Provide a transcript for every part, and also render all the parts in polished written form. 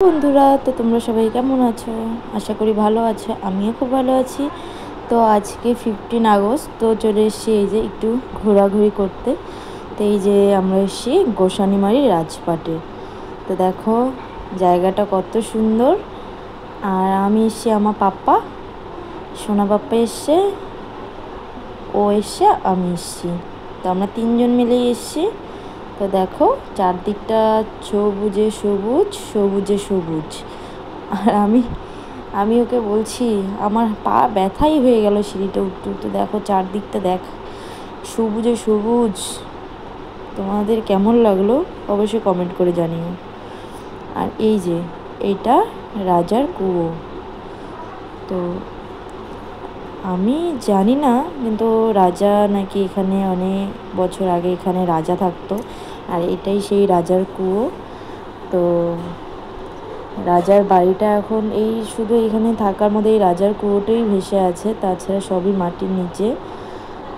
বন্ধুরা, তো তোমরা সবাই কেমন আছো? আশা করি ভালো আছো। আমিও খুব ভালো আছি। তো আজকে 15 আগস্ট, তো চলে এসেছি এই যে একটু ঘোরাঘুরি করতে। তো এই যে আমরা এসেছি গোসানিমারি রাজপাটে। তো দেখো জায়গাটা কত সুন্দর। আর আমি এসেছি, আমার পাপ্পা, সোনা পাপ্পা এসছে, ও এসছে, আমি এসছি। তো আমরা তিনজন মিলেই এসছি। তো দেখো চারদিকটা সবুজে সবুজ, সবুজে সবুজ। আর আমি ওকে বলছি, আমার পা ব্যথাই হয়ে গেল সিঁড়িটা উঠতে উঠতে। দেখো চারদিকটা দেখ, সবুজে সবুজ। তোমাদের কেমন লাগলো অবশ্যই কমেন্ট করে জানিও। আর এই যে এইটা রাজার কুয়ো। তো আমি জানি না, কিন্তু রাজা নাকি এখানে অনেক বছর আগে এখানে রাজা থাকতো। আর এটাই সেই রাজার কুয়ো। তো রাজার বাড়িটা এখন এই শুধু এখানে থাকার মধ্যে এই রাজার কুয়োটাই ভেসে আছে, তাছাড়া সবই মাটির নিচে।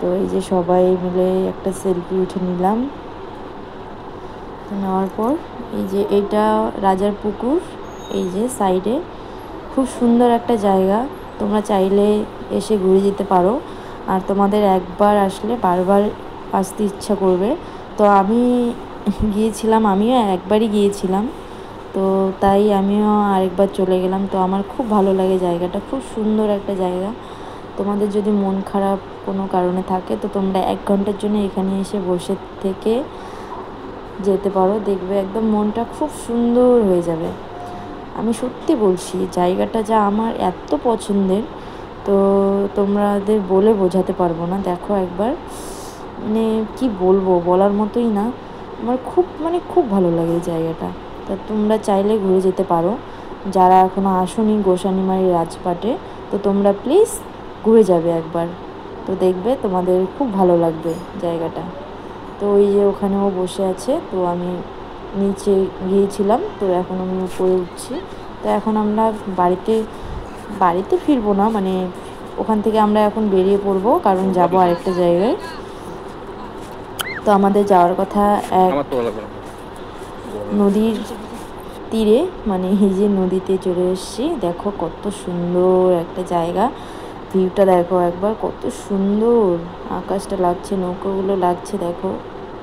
তো এই যে সবাই মিলে একটা সেলফি উঠে নিলাম। নেওয়ার পর এই যে এইটা রাজার পুকুর, এই যে সাইডে খুব সুন্দর একটা জায়গা। তোমরা চাইলে এসে ঘুরে যেতে পারো। আর তোমাদের একবার আসলে বারবার আসতে ইচ্ছা করবে। তো আমি গিয়েছিলাম, আমিও একবারই গিয়েছিলাম। তো তাই আমিও আরেকবার চলে গেলাম। তো আমার খুব ভালো লাগে জায়গাটা, খুব সুন্দর একটা জায়গা। তোমাদের যদি মন খারাপ কোনো কারণে থাকে, তো তোমরা 1 ঘন্টার জন্য এখানে এসে বসে থেকে যেতে পারো। দেখবে একদম মনটা খুব সুন্দর হয়ে যাবে। আমি সত্যি বলছি, জায়গাটা যা আমার এত পছন্দের, তো তোমাদের বলে বোঝাতে পারবো না। দেখো একবার, মানে কি বলবো, বলার মতোই না। আমার খুব ভালো লাগে এই জায়গাটা। তা তোমরা চাইলে ঘুরে যেতে পারো, যারা এখনও আসোনি গোসানিমারি রাজপাটে। তো তোমরা প্লিজ ঘুরে যাবে একবার। তো দেখবে তোমাদের খুব ভালো লাগবে জায়গাটা। তো ওই যে ওখানেও বসে আছে। তো আমি নিচে গিয়েছিলাম, তো এখন আমি উপরে উঠছি। তো এখন আমরা বাড়িতে ফিরবো না, মানে ওখান থেকে আমরা এখন বেরিয়ে পড়বো, কারণ যাবো আরেকটা জায়গায়। তো আমাদের যাওয়ার কথা এক নদীর তীরে, মানে এই যে নদীতে চলে এসেছি। দেখো কত সুন্দর একটা জায়গা, ভিউটা দেখো একবার, কত সুন্দর আকাশটা লাগছে, নৌকাগুলো লাগছে দেখো।